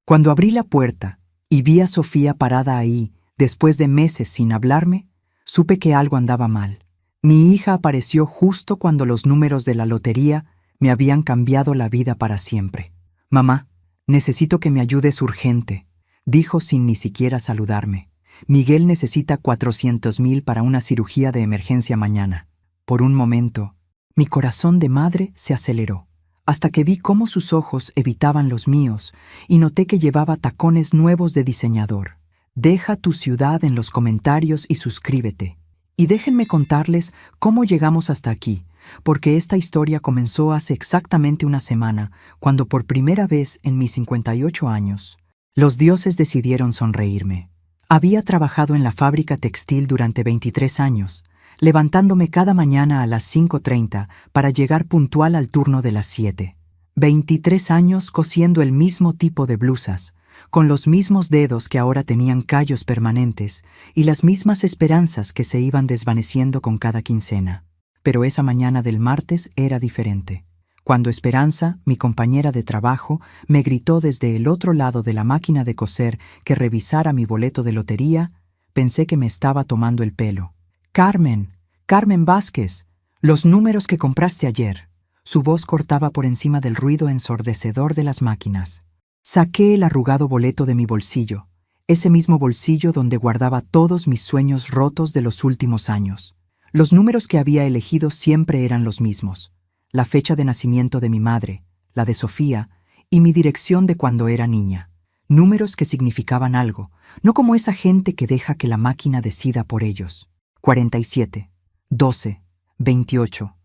Cuando abrí la puerta y vi a Sofía parada ahí, después de meses sin hablarme, supe que algo andaba mal. Mi hija apareció justo cuando los números de la lotería me habían cambiado la vida para siempre. «Mamá, necesito que me ayudes urgente», dijo sin ni siquiera saludarme. «Miguel necesita 400,000 para una cirugía de emergencia mañana». Por un momento, mi corazón de madre se aceleró, hasta que vi cómo sus ojos evitaban los míos y noté que llevaba tacones nuevos de diseñador. Deja tu ciudad en los comentarios y suscríbete. Y déjenme contarles cómo llegamos hasta aquí, porque esta historia comenzó hace exactamente una semana, cuando por primera vez en mis 58 años, los dioses decidieron sonreírme. Había trabajado en la fábrica textil durante 23 años, levantándome cada mañana a las 5:30 para llegar puntual al turno de las 7. 23 años cosiendo el mismo tipo de blusas, con los mismos dedos que ahora tenían callos permanentes y las mismas esperanzas que se iban desvaneciendo con cada quincena. Pero esa mañana del martes era diferente. Cuando Esperanza, mi compañera de trabajo, me gritó desde el otro lado de la máquina de coser que revisara mi boleto de lotería, pensé que me estaba tomando el pelo. «Carmen Vázquez, los números que compraste ayer». Su voz cortaba por encima del ruido ensordecedor de las máquinas. Saqué el arrugado boleto de mi bolsillo, ese mismo bolsillo donde guardaba todos mis sueños rotos de los últimos años. Los números que había elegido siempre eran los mismos: la fecha de nacimiento de mi madre, la de Sofía y mi dirección de cuando era niña. Números que significaban algo, no como esa gente que deja que la máquina decida por ellos. 47, 12, 28,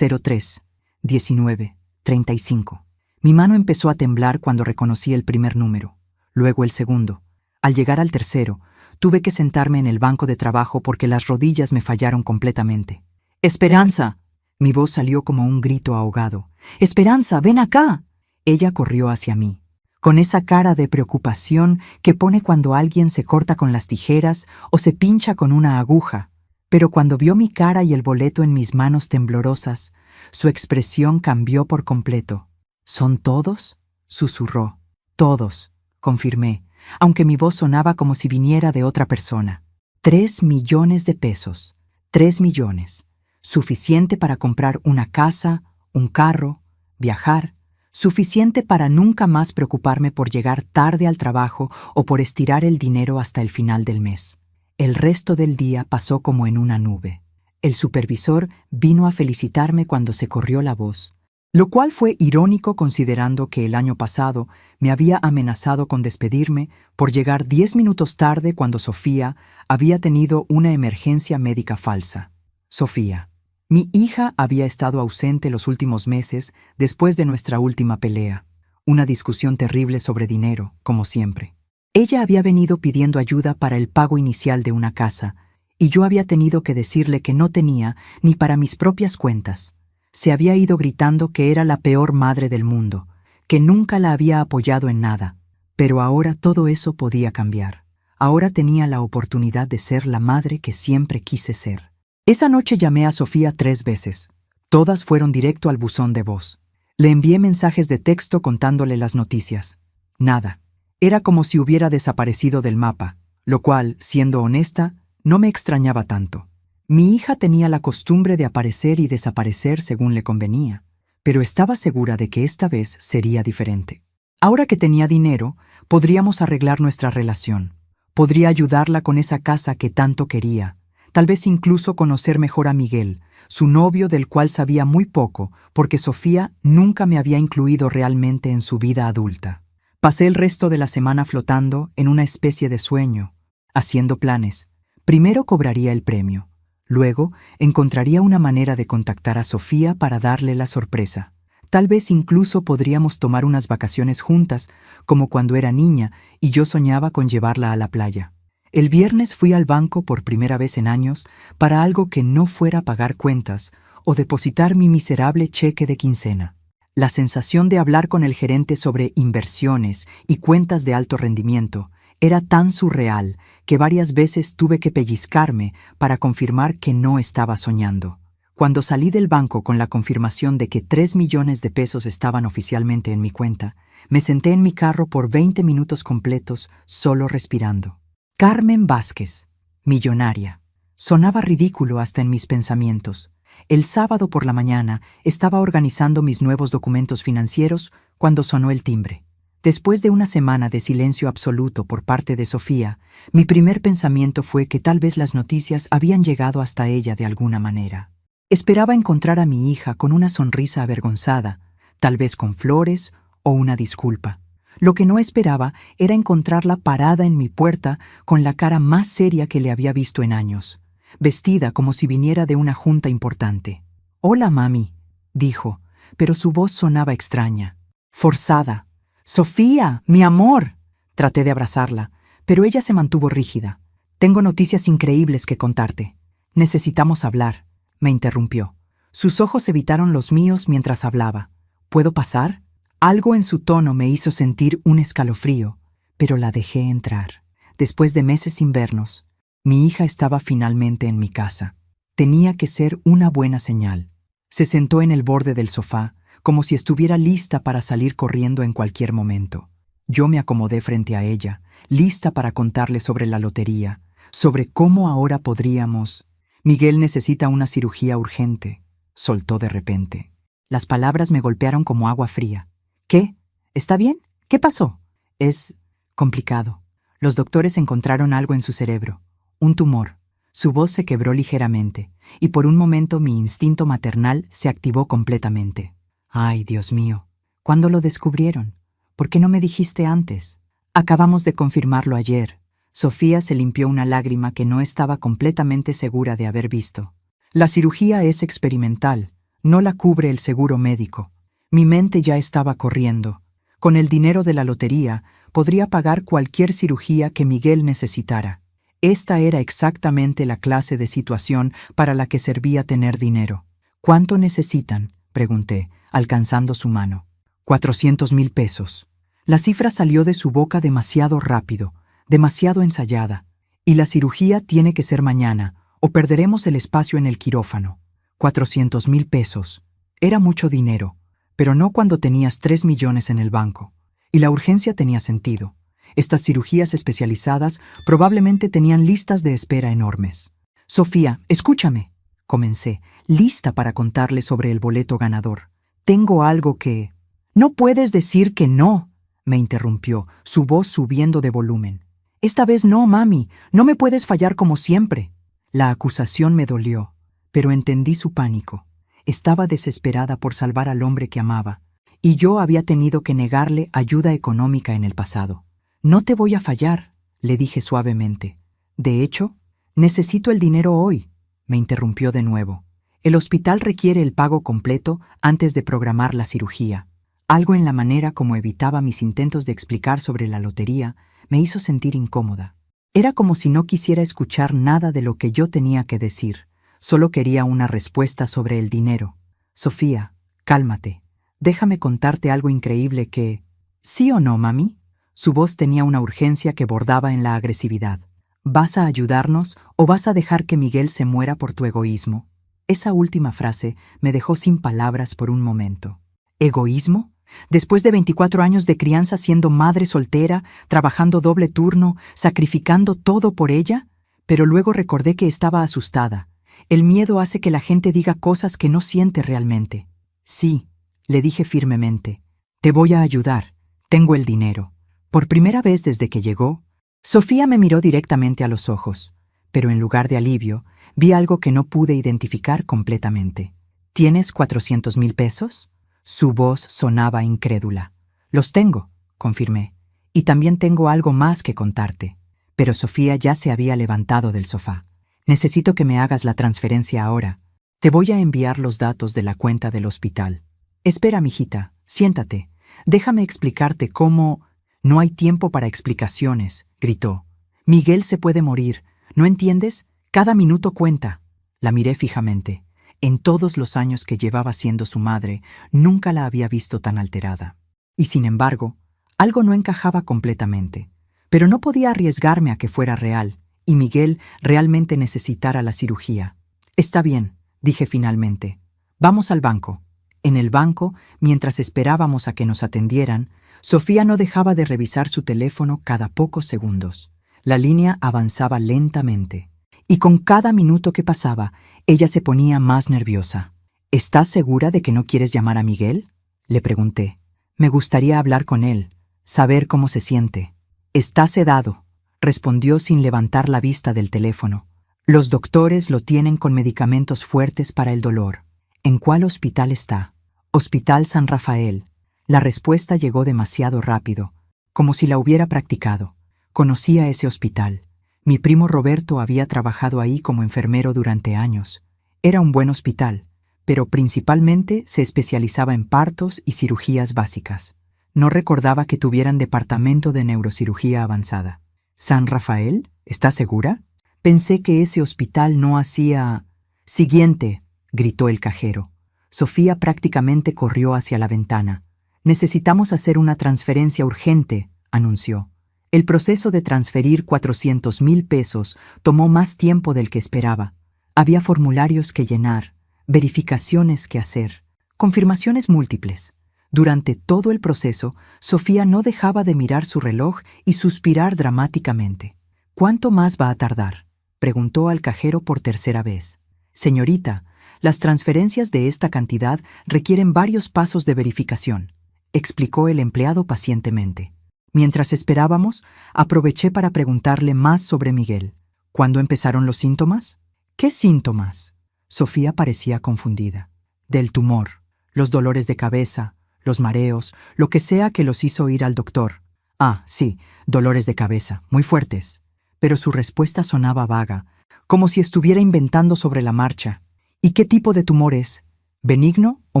03, 19, 35. Mi mano empezó a temblar cuando reconocí el primer número, luego el segundo. Al llegar al tercero, tuve que sentarme en el banco de trabajo porque las rodillas me fallaron completamente. «¡Esperanza!». Mi voz salió como un grito ahogado. «¡Esperanza, ven acá!». Ella corrió hacia mí, con esa cara de preocupación que pone cuando alguien se corta con las tijeras o se pincha con una aguja. Pero cuando vio mi cara y el boleto en mis manos temblorosas, su expresión cambió por completo. «¿Son todos?», susurró. «Todos», confirmé, aunque mi voz sonaba como si viniera de otra persona. 3 millones de pesos. 3 millones. Suficiente para comprar una casa, un carro, viajar. Suficiente para nunca más preocuparme por llegar tarde al trabajo o por estirar el dinero hasta el final del mes. El resto del día pasó como en una nube. El supervisor vino a felicitarme cuando se corrió la voz, lo cual fue irónico considerando que el año pasado me había amenazado con despedirme por llegar 10 minutos tarde cuando Sofía había tenido una emergencia médica falsa. Sofía. Mi hija había estado ausente los últimos meses después de nuestra última pelea, una discusión terrible sobre dinero, como siempre. Ella había venido pidiendo ayuda para el pago inicial de una casa, y yo había tenido que decirle que no tenía ni para mis propias cuentas. Se había ido gritando que era la peor madre del mundo, que nunca la había apoyado en nada. Pero ahora todo eso podía cambiar. Ahora tenía la oportunidad de ser la madre que siempre quise ser. Esa noche llamé a Sofía 3 veces. Todas fueron directo al buzón de voz. Le envié mensajes de texto contándole las noticias. Nada. Era como si hubiera desaparecido del mapa, lo cual, siendo honesta, no me extrañaba tanto. Mi hija tenía la costumbre de aparecer y desaparecer según le convenía, pero estaba segura de que esta vez sería diferente. Ahora que tenía dinero, podríamos arreglar nuestra relación. Podría ayudarla con esa casa que tanto quería, tal vez incluso conocer mejor a Miguel, su novio del cual sabía muy poco, porque Sofía nunca me había incluido realmente en su vida adulta. Pasé el resto de la semana flotando en una especie de sueño, haciendo planes. Primero cobraría el premio. Luego encontraría una manera de contactar a Sofía para darle la sorpresa. Tal vez incluso podríamos tomar unas vacaciones juntas, como cuando era niña y yo soñaba con llevarla a la playa. El viernes fui al banco por primera vez en años para algo que no fuera pagar cuentas o depositar mi miserable cheque de quincena. La sensación de hablar con el gerente sobre inversiones y cuentas de alto rendimiento era tan surreal que varias veces tuve que pellizcarme para confirmar que no estaba soñando. Cuando salí del banco con la confirmación de que 3 millones de pesos estaban oficialmente en mi cuenta, Me senté en mi carro por 20 minutos completos, solo respirando. Carmen Vázquez, millonaria. Sonaba ridículo hasta en mis pensamientos. El sábado por la mañana estaba organizando mis nuevos documentos financieros cuando sonó el timbre. Después de una semana de silencio absoluto por parte de Sofía, mi primer pensamiento fue que tal vez las noticias habían llegado hasta ella de alguna manera. Esperaba encontrar a mi hija con una sonrisa avergonzada, tal vez con flores o una disculpa. Lo que no esperaba era encontrarla parada en mi puerta con la cara más seria que le había visto en años, vestida como si viniera de una junta importante. «Hola, mami», dijo, pero su voz sonaba extraña, forzada. «Sofía, mi amor». Traté de abrazarla, pero ella se mantuvo rígida. «Tengo noticias increíbles que contarte. Necesitamos hablar», me interrumpió. Sus ojos evitaron los míos mientras hablaba. «¿Puedo pasar?». Algo en su tono me hizo sentir un escalofrío, pero la dejé entrar. Después de meses sin vernos, mi hija estaba finalmente en mi casa. Tenía que ser una buena señal. Se sentó en el borde del sofá, como si estuviera lista para salir corriendo en cualquier momento. Yo me acomodé frente a ella, lista para contarle sobre la lotería, sobre cómo ahora podríamos... «Miguel necesita una cirugía urgente», soltó de repente. Las palabras me golpearon como agua fría. «¿Qué? ¿Está bien? ¿Qué pasó?» «Es complicado. Los doctores encontraron algo en su cerebro, un tumor». Su voz se quebró ligeramente, y por un momento mi instinto maternal se activó completamente. «Ay, Dios mío, ¿cuándo lo descubrieron? ¿Por qué no me dijiste antes?» «Acabamos de confirmarlo ayer». Sofía se limpió una lágrima que no estaba completamente segura de haber visto. «La cirugía es experimental, no la cubre el seguro médico». Mi mente ya estaba corriendo. Con el dinero de la lotería, podría pagar cualquier cirugía que Miguel necesitara. Esta era exactamente la clase de situación para la que servía tener dinero. «¿Cuánto necesitan?», pregunté, alcanzando su mano. 400,000 pesos. La cifra salió de su boca demasiado rápido, demasiado ensayada. «Y la cirugía tiene que ser mañana, o perderemos el espacio en el quirófano». 400,000 pesos. Era mucho dinero, pero no cuando tenías 3 millones en el banco. Y la urgencia tenía sentido. Estas cirugías especializadas probablemente tenían listas de espera enormes. «Sofía, escúchame», comencé, lista para contarle sobre el boleto ganador. «Tengo algo que...». «No puedes decir que no», me interrumpió, su voz subiendo de volumen. «Esta vez no, mami, no me puedes fallar como siempre». La acusación me dolió, pero entendí su pánico. Estaba desesperada por salvar al hombre que amaba, y yo había tenido que negarle ayuda económica en el pasado. «No te voy a fallar», le dije suavemente. «De hecho, necesito el dinero hoy», me interrumpió de nuevo. «El hospital requiere el pago completo antes de programar la cirugía». Algo en la manera como evitaba mis intentos de explicar sobre la lotería me hizo sentir incómoda. Era como si no quisiera escuchar nada de lo que yo tenía que decir. Solo quería una respuesta sobre el dinero. «Sofía, cálmate. Déjame contarte algo increíble que...». «¿Sí o no, mami?». Su voz tenía una urgencia que bordaba en la agresividad. «¿Vas a ayudarnos o vas a dejar que Miguel se muera por tu egoísmo?». Esa última frase me dejó sin palabras por un momento. ¿Egoísmo? Después de 24 años de crianza siendo madre soltera, trabajando doble turno, sacrificando todo por ella, pero luego recordé que estaba asustada. El miedo hace que la gente diga cosas que no siente realmente. «Sí», le dije firmemente. «Te voy a ayudar. Tengo el dinero». Por primera vez desde que llegó, Sofía me miró directamente a los ojos, pero en lugar de alivio, vi algo que no pude identificar completamente. «¿Tienes 400,000 pesos?» Su voz sonaba incrédula. «Los tengo», confirmé, «y también tengo algo más que contarte». Pero Sofía ya se había levantado del sofá. «Necesito que me hagas la transferencia ahora. Te voy a enviar los datos de la cuenta del hospital». «Espera, mijita, siéntate. Déjame explicarte cómo...». «No hay tiempo para explicaciones», gritó. «Miguel se puede morir. ¿No entiendes? Cada minuto cuenta». La miré fijamente. En todos los años que llevaba siendo su madre, nunca la había visto tan alterada. Y sin embargo, algo no encajaba completamente. Pero no podía arriesgarme a que fuera real, y Miguel realmente necesitara la cirugía. «Está bien», dije finalmente. «Vamos al banco». En el banco, mientras esperábamos a que nos atendieran, Sofía no dejaba de revisar su teléfono cada pocos segundos. La línea avanzaba lentamente, y con cada minuto que pasaba, ella se ponía más nerviosa. ¿Estás segura de que no quieres llamar a Miguel?, le pregunté. Me gustaría hablar con él, saber cómo se siente. Está sedado, respondió sin levantar la vista del teléfono. Los doctores lo tienen con medicamentos fuertes para el dolor. ¿En cuál hospital está? Hospital San Rafael. La respuesta llegó demasiado rápido, como si la hubiera practicado. Conocía ese hospital. Mi primo Roberto había trabajado ahí como enfermero durante años. Era un buen hospital, pero principalmente se especializaba en partos y cirugías básicas. No recordaba que tuvieran departamento de neurocirugía avanzada. ¿San Rafael? ¿Estás segura? Pensé que ese hospital no hacía... Siguiente, gritó el cajero. Sofía prácticamente corrió hacia la ventana. Necesitamos hacer una transferencia urgente, anunció. El proceso de transferir 400,000 pesos tomó más tiempo del que esperaba. Había formularios que llenar, verificaciones que hacer, confirmaciones múltiples. Durante todo el proceso, Sofía no dejaba de mirar su reloj y suspirar dramáticamente. ¿Cuánto más va a tardar?, preguntó al cajero por tercera vez. Señorita, las transferencias de esta cantidad requieren varios pasos de verificación, explicó el empleado pacientemente. Mientras esperábamos, aproveché para preguntarle más sobre Miguel. ¿Cuándo empezaron los síntomas? ¿Qué síntomas? Sofía parecía confundida. Del tumor, los dolores de cabeza, los mareos, lo que sea que los hizo ir al doctor. Ah, sí, dolores de cabeza, muy fuertes. Pero su respuesta sonaba vaga, como si estuviera inventando sobre la marcha. ¿Y qué tipo de tumor es? ¿Benigno o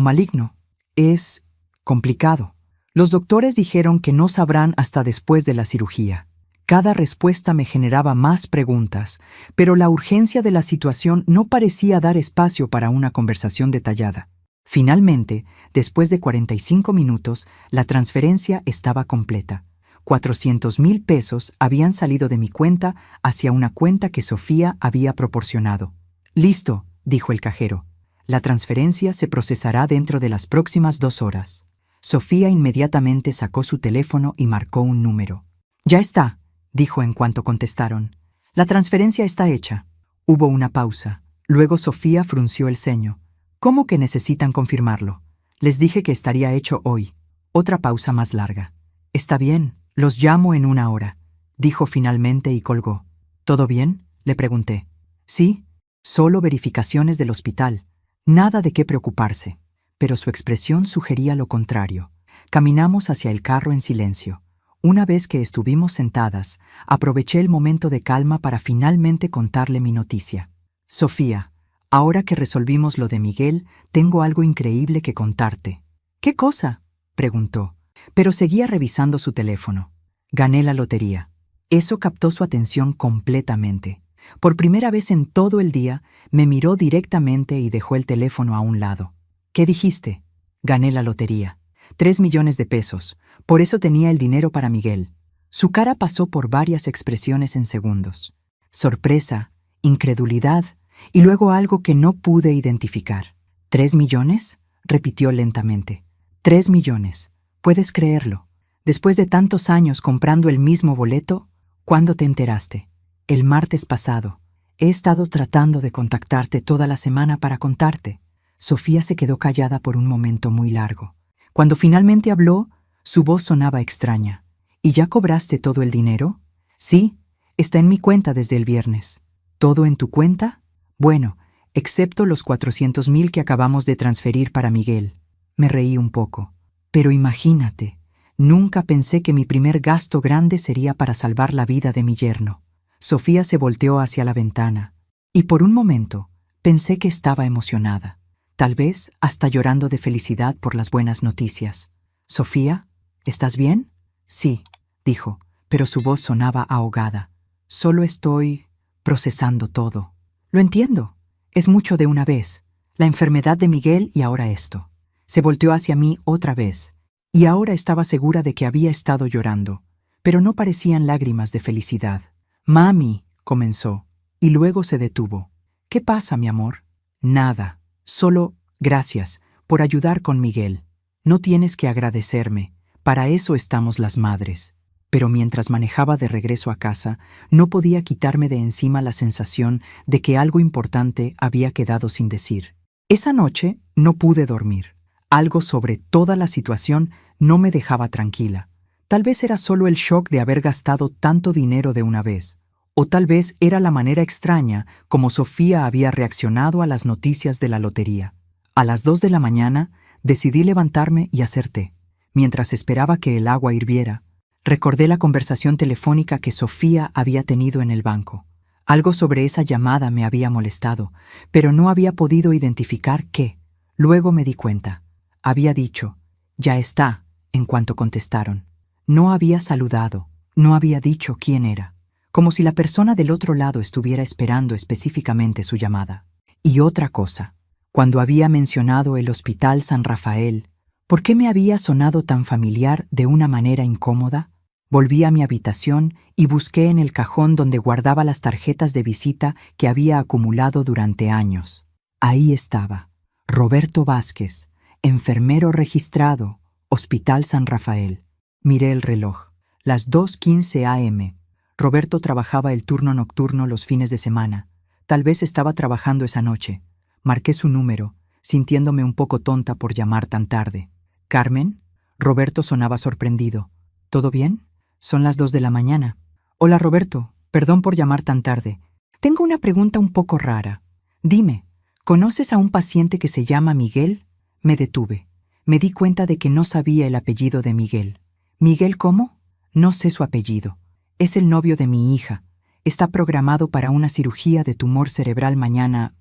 maligno? Es complicado. Los doctores dijeron que no sabrán hasta después de la cirugía. Cada respuesta me generaba más preguntas, pero la urgencia de la situación no parecía dar espacio para una conversación detallada. Finalmente, después de 45 minutos, la transferencia estaba completa. 400,000 pesos habían salido de mi cuenta hacia una cuenta que Sofía había proporcionado. Listo, dijo el cajero. La transferencia se procesará dentro de las próximas 2 horas. Sofía inmediatamente sacó su teléfono y marcó un número. Ya está, dijo en cuanto contestaron. La transferencia está hecha. Hubo una pausa. Luego Sofía frunció el ceño. ¿Cómo que necesitan confirmarlo? Les dije que estaría hecho hoy. Otra pausa más larga. Está bien, los llamo en 1 hora, dijo finalmente y colgó. ¿Todo bien?, le pregunté. Sí, solo verificaciones del hospital. Nada de qué preocuparse. Pero su expresión sugería lo contrario. Caminamos hacia el carro en silencio. Una vez que estuvimos sentadas, aproveché el momento de calma para finalmente contarle mi noticia. Sofía, ahora que resolvimos lo de Miguel, tengo algo increíble que contarte. ¿Qué cosa?, preguntó, pero seguía revisando su teléfono. Gané la lotería. Eso captó su atención completamente. Por primera vez en todo el día, me miró directamente y dejó el teléfono a un lado. ¿Qué dijiste? Gané la lotería. 3 millones de pesos. Por eso tenía el dinero para Miguel. Su cara pasó por varias expresiones en segundos. Sorpresa, incredulidad y luego algo que no pude identificar. ¿3 millones? Repitió lentamente. 3 millones. ¿Puedes creerlo? Después de tantos años comprando el mismo boleto, ¿cuándo te enteraste? El martes pasado. He estado tratando de contactarte toda la semana para contarte. Sofía se quedó callada por un momento muy largo. Cuando finalmente habló, su voz sonaba extraña. ¿Y ya cobraste todo el dinero? Sí, está en mi cuenta desde el viernes. ¿Todo en tu cuenta? Bueno, excepto los 400,000 que acabamos de transferir para Miguel. Me reí un poco. Pero imagínate, nunca pensé que mi primer gasto grande sería para salvar la vida de mi yerno. Sofía se volteó hacia la ventana, y por un momento pensé que estaba emocionada. Tal vez hasta llorando de felicidad por las buenas noticias. «Sofía, ¿estás bien?» «Sí», dijo, pero su voz sonaba ahogada. «Solo estoy procesando todo». «Lo entiendo. Es mucho de una vez. La enfermedad de Miguel y ahora esto». Se volteó hacia mí otra vez, y ahora estaba segura de que había estado llorando, pero no parecían lágrimas de felicidad. «Mami», comenzó, y luego se detuvo. «¿Qué pasa, mi amor?» «Nada. Solo gracias por ayudar con Miguel. No tienes que agradecerme. Para eso estamos las madres. Pero mientras manejaba de regreso a casa, no podía quitarme de encima la sensación de que algo importante había quedado sin decir. Esa noche no pude dormir. Algo sobre toda la situación no me dejaba tranquila. Tal vez era solo el shock de haber gastado tanto dinero de una vez. O tal vez era la manera extraña como Sofía había reaccionado a las noticias de la lotería. A las 2 de la mañana decidí levantarme y hacer té. Mientras esperaba que el agua hirviera, recordé la conversación telefónica que Sofía había tenido en el banco. Algo sobre esa llamada me había molestado, pero no había podido identificar qué. Luego me di cuenta. Había dicho, «Ya está», en cuanto contestaron. No había saludado, no había dicho quién era, como si la persona del otro lado estuviera esperando específicamente su llamada. Y otra cosa, cuando había mencionado el Hospital San Rafael, ¿por qué me había sonado tan familiar de una manera incómoda? Volví a mi habitación y busqué en el cajón donde guardaba las tarjetas de visita que había acumulado durante años. Ahí estaba, Roberto Vázquez, enfermero registrado, Hospital San Rafael. Miré el reloj, las 2:15 a.m. Roberto trabajaba el turno nocturno los fines de semana. Tal vez estaba trabajando esa noche. Marqué su número, sintiéndome un poco tonta por llamar tan tarde. «¿Carmen?» Roberto sonaba sorprendido. «¿Todo bien? Son las 2 de la mañana». «Hola, Roberto. Perdón por llamar tan tarde. Tengo una pregunta un poco rara. Dime, ¿conoces a un paciente que se llama Miguel?» Me detuve. Me di cuenta de que no sabía el apellido de Miguel. «¿Miguel cómo?» «No sé su apellido. Es el novio de mi hija. Está programado para una cirugía de tumor cerebral mañana.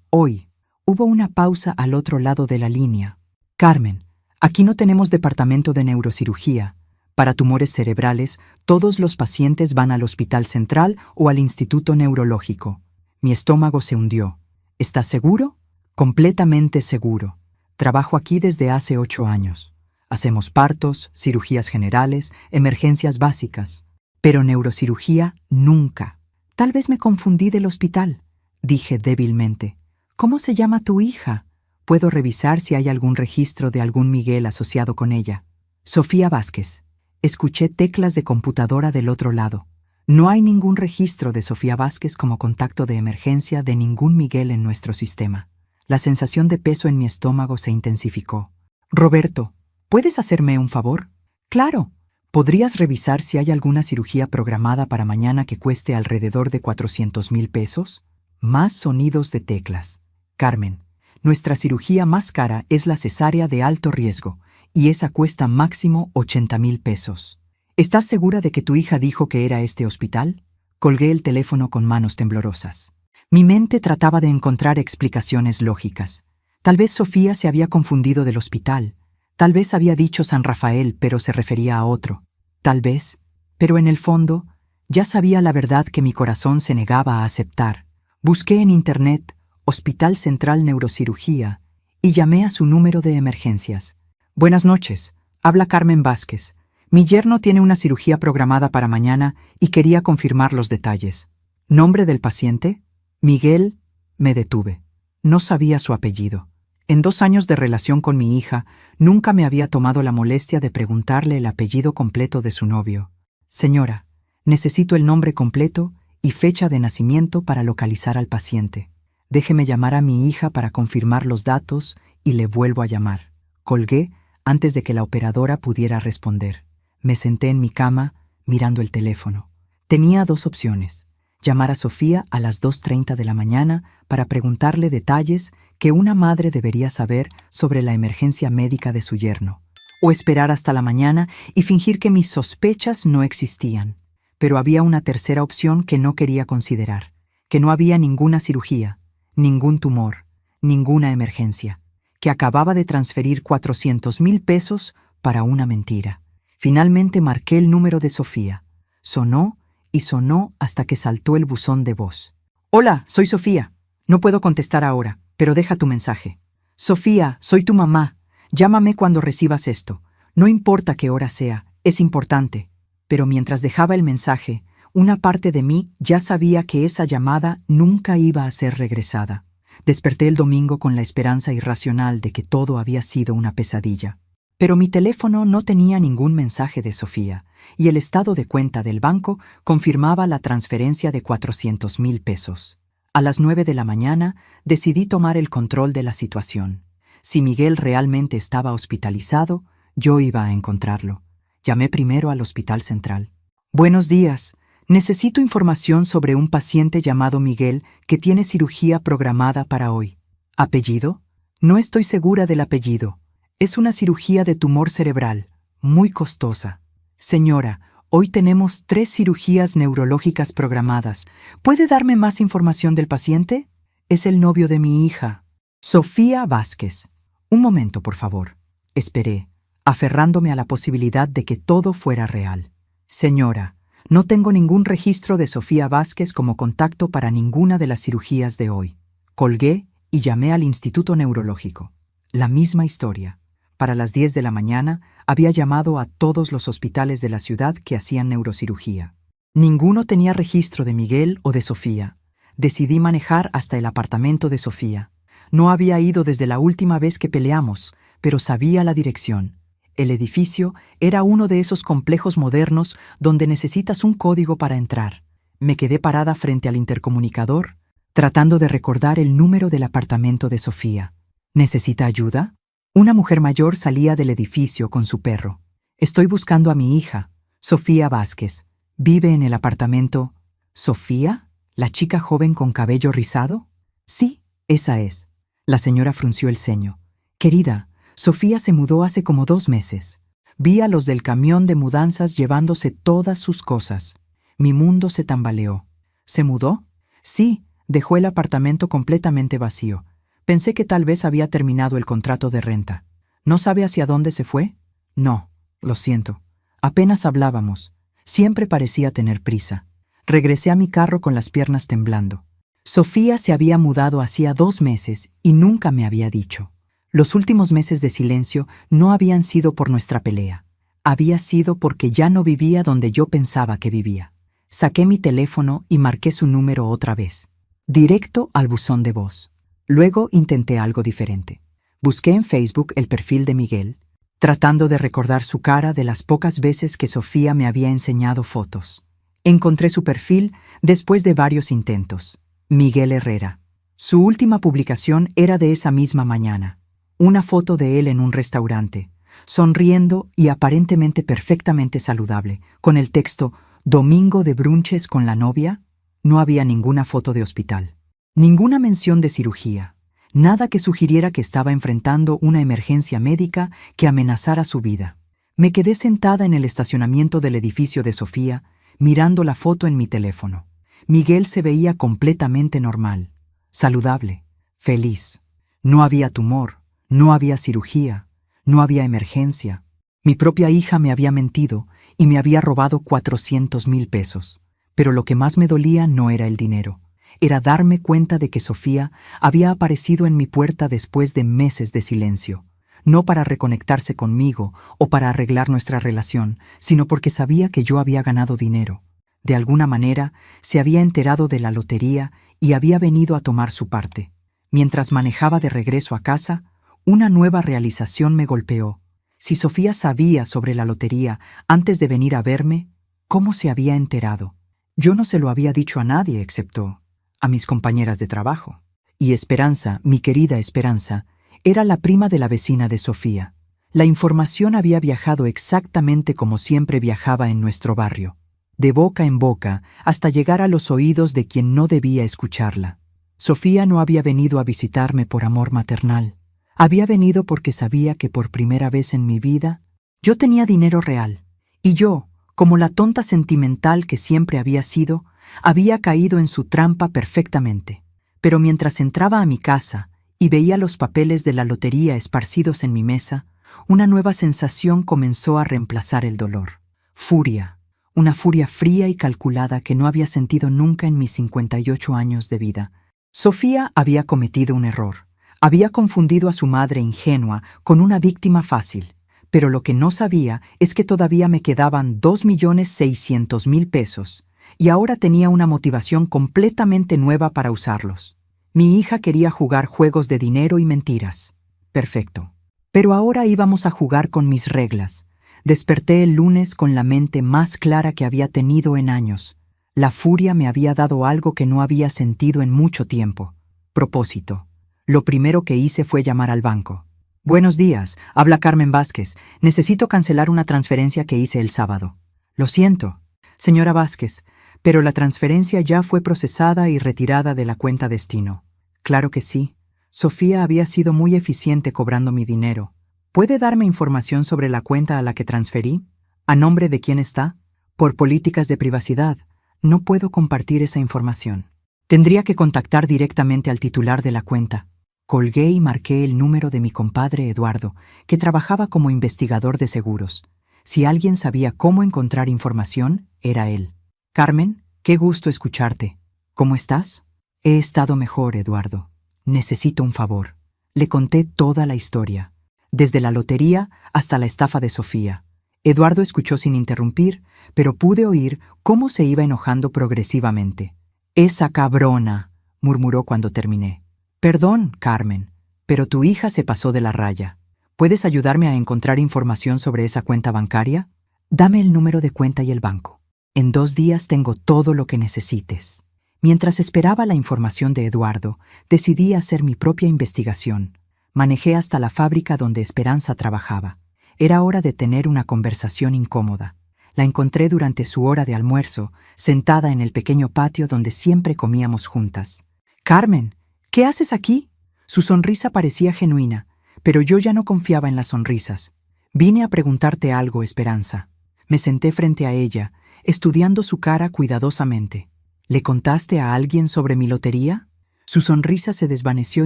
Hoy». Hubo una pausa al otro lado de la línea. «Carmen, aquí no tenemos departamento de neurocirugía. Para tumores cerebrales, todos los pacientes van al Hospital Central o al Instituto Neurológico». Mi estómago se hundió. «¿Estás seguro?» «Completamente seguro. Trabajo aquí desde hace 8 años. Hacemos partos, cirugías generales, emergencias básicas. Pero neurocirugía nunca». «Tal vez me confundí del hospital», dije débilmente. «¿Cómo se llama tu hija? Puedo revisar si hay algún registro de algún Miguel asociado con ella». «Sofía Vázquez». Escuché teclas de computadora del otro lado. No hay ningún registro de Sofía Vázquez como contacto de emergencia de ningún Miguel en nuestro sistema. La sensación de peso en mi estómago se intensificó. «Roberto, ¿puedes hacerme un favor?» «Claro. ¿Podrías revisar si hay alguna cirugía programada para mañana que cueste alrededor de 400,000 pesos?» Más sonidos de teclas. «Carmen, nuestra cirugía más cara es la cesárea de alto riesgo, y esa cuesta máximo 80,000 pesos. ¿Estás segura de que tu hija dijo que era este hospital?» Colgué el teléfono con manos temblorosas. Mi mente trataba de encontrar explicaciones lógicas. Tal vez Sofía se había confundido del hospital. Tal vez había dicho San Rafael, pero se refería a otro. Tal vez, pero en el fondo, ya sabía la verdad que mi corazón se negaba a aceptar. Busqué en Internet Hospital Central Neurocirugía y llamé a su número de emergencias. «Buenas noches. Habla Carmen Vázquez. Mi yerno tiene una cirugía programada para mañana y quería confirmar los detalles». «¿Nombre del paciente?» «Miguel». Me detuve. No sabía su apellido. En 2 años de relación con mi hija, nunca me había tomado la molestia de preguntarle el apellido completo de su novio. «Señora, necesito el nombre completo y fecha de nacimiento para localizar al paciente. Déjeme llamar a mi hija para confirmar los datos y le vuelvo a llamar». Colgué antes de que la operadora pudiera responder. Me senté en mi cama, mirando el teléfono. Tenía 2 opciones: llamar a Sofía a las 2:30 de la mañana para preguntarle detalles que una madre debería saber sobre la emergencia médica de su yerno, o esperar hasta la mañana y fingir que mis sospechas no existían. Pero había una tercera opción que no quería considerar, que no había ninguna cirugía, ningún tumor, ninguna emergencia, que acababa de transferir 400,000 pesos para una mentira. Finalmente marqué el número de Sofía. Sonó y sonó hasta que saltó el buzón de voz. «Hola, soy Sofía. No puedo contestar ahora, pero deja tu mensaje». «Sofía, soy tu mamá. Llámame cuando recibas esto. No importa qué hora sea, es importante». Pero mientras dejaba el mensaje, una parte de mí ya sabía que esa llamada nunca iba a ser regresada. Desperté el domingo con la esperanza irracional de que todo había sido una pesadilla. Pero mi teléfono no tenía ningún mensaje de Sofía, y el estado de cuenta del banco confirmaba la transferencia de 400,000 pesos. A las 9 de la mañana decidí tomar el control de la situación. Si Miguel realmente estaba hospitalizado, yo iba a encontrarlo. Llamé primero al Hospital Central. Buenos días. Necesito información sobre un paciente llamado Miguel que tiene cirugía programada para hoy. ¿Apellido? No estoy segura del apellido. Es una cirugía de tumor cerebral, muy costosa. Señora, hoy tenemos 3 cirugías neurológicas programadas. ¿Puede darme más información del paciente? Es el novio de mi hija, Sofía Vázquez. Un momento, por favor. Esperé, aferrándome a la posibilidad de que todo fuera real. Señora, no tengo ningún registro de Sofía Vázquez como contacto para ninguna de las cirugías de hoy. Colgué y llamé al Instituto Neurológico. La misma historia. Para las 10 de la mañana había llamado a todos los hospitales de la ciudad que hacían neurocirugía. Ninguno tenía registro de Miguel o de Sofía. Decidí manejar hasta el apartamento de Sofía. No había ido desde la última vez que peleamos, pero sabía la dirección. El edificio era uno de esos complejos modernos donde necesitas un código para entrar. Me quedé parada frente al intercomunicador, tratando de recordar el número del apartamento de Sofía. ¿Necesita ayuda? Una mujer mayor salía del edificio con su perro. Estoy buscando a mi hija, Sofía Vázquez. ¿Vive en el apartamento? ¿Sofía? ¿La chica joven con cabello rizado? Sí, esa es. La señora frunció el ceño. Querida, Sofía se mudó hace como 2 meses. Vi a los del camión de mudanzas llevándose todas sus cosas. Mi mundo se tambaleó. ¿Se mudó? Sí, dejó el apartamento completamente vacío. Pensé que tal vez había terminado el contrato de renta. ¿No sabe hacia dónde se fue? No, lo siento. Apenas hablábamos. Siempre parecía tener prisa. Regresé a mi carro con las piernas temblando. Sofía se había mudado hacía 2 meses y nunca me había dicho. Los últimos meses de silencio no habían sido por nuestra pelea. Había sido porque ya no vivía donde yo pensaba que vivía. Saqué mi teléfono y marqué su número otra vez. Directo al buzón de voz. Luego intenté algo diferente. Busqué en Facebook el perfil de Miguel, tratando de recordar su cara de las pocas veces que Sofía me había enseñado fotos. Encontré su perfil después de varios intentos. Miguel Herrera. Su última publicación era de esa misma mañana. Una foto de él en un restaurante, sonriendo y aparentemente perfectamente saludable, con el texto «Domingo de brunches con la novia». No había ninguna foto de hospital. Ninguna mención de cirugía, nada que sugiriera que estaba enfrentando una emergencia médica que amenazara su vida. Me quedé sentada en el estacionamiento del edificio de Sofía, mirando la foto en mi teléfono. Miguel se veía completamente normal, saludable, feliz. No había tumor, no había cirugía, no había emergencia. Mi propia hija me había mentido y me había robado 400,000 pesos. Pero lo que más me dolía no era el dinero. Era darme cuenta de que Sofía había aparecido en mi puerta después de meses de silencio, no para reconectarse conmigo o para arreglar nuestra relación, sino porque sabía que yo había ganado dinero. De alguna manera, se había enterado de la lotería y había venido a tomar su parte. Mientras manejaba de regreso a casa, una nueva realización me golpeó. Si Sofía sabía sobre la lotería antes de venir a verme, ¿cómo se había enterado? Yo no se lo había dicho a nadie excepto a mis compañeras de trabajo. Y Esperanza, mi querida Esperanza, era la prima de la vecina de Sofía. La información había viajado exactamente como siempre viajaba en nuestro barrio, de boca en boca hasta llegar a los oídos de quien no debía escucharla. Sofía no había venido a visitarme por amor maternal. Había venido porque sabía que por primera vez en mi vida yo tenía dinero real. Y yo, como la tonta sentimental que siempre había sido, había caído en su trampa perfectamente. Pero mientras entraba a mi casa y veía los papeles de la lotería esparcidos en mi mesa, una nueva sensación comenzó a reemplazar el dolor. Furia. Una furia fría y calculada que no había sentido nunca en mis 58 años de vida. Sofía había cometido un error. Había confundido a su madre ingenua con una víctima fácil. Pero lo que no sabía es que todavía me quedaban 2,600,000 pesos. Y ahora tenía una motivación completamente nueva para usarlos. Mi hija quería jugar juegos de dinero y mentiras. Perfecto. Pero ahora íbamos a jugar con mis reglas. Desperté el lunes con la mente más clara que había tenido en años. La furia me había dado algo que no había sentido en mucho tiempo. Propósito. Lo primero que hice fue llamar al banco. Buenos días, habla Carmen Vázquez. Necesito cancelar una transferencia que hice el sábado. Lo siento, señora Vázquez, pero la transferencia ya fue procesada y retirada de la cuenta destino. Claro que sí. Sofía había sido muy eficiente cobrando mi dinero. ¿Puede darme información sobre la cuenta a la que transferí? ¿A nombre de quién está? Por políticas de privacidad, no puedo compartir esa información. Tendría que contactar directamente al titular de la cuenta. Colgué y marqué el número de mi compadre Eduardo, que trabajaba como investigador de seguros. Si alguien sabía cómo encontrar información, era él. Carmen, qué gusto escucharte. ¿Cómo estás? He estado mejor, Eduardo. Necesito un favor. Le conté toda la historia, desde la lotería hasta la estafa de Sofía. Eduardo escuchó sin interrumpir, pero pude oír cómo se iba enojando progresivamente. «Esa cabrona», murmuró cuando terminé. «Perdón, Carmen, pero tu hija se pasó de la raya. ¿Puedes ayudarme a encontrar información sobre esa cuenta bancaria? Dame el número de cuenta y el banco. En 2 días tengo todo lo que necesites». Mientras esperaba la información de Eduardo, decidí hacer mi propia investigación. Manejé hasta la fábrica donde Esperanza trabajaba. Era hora de tener una conversación incómoda. La encontré durante su hora de almuerzo, sentada en el pequeño patio donde siempre comíamos juntas. «Carmen, ¿qué haces aquí?» Su sonrisa parecía genuina, pero yo ya no confiaba en las sonrisas. «Vine a preguntarte algo, Esperanza». Me senté frente a ella, estudiando su cara cuidadosamente. «¿Le contaste a alguien sobre mi lotería?» Su sonrisa se desvaneció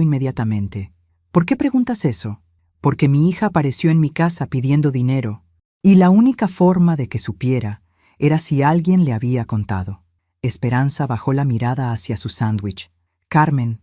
inmediatamente. «¿Por qué preguntas eso?» «Porque mi hija apareció en mi casa pidiendo dinero, y la única forma de que supiera era si alguien le había contado». Esperanza bajó la mirada hacia su sándwich. «Carmen,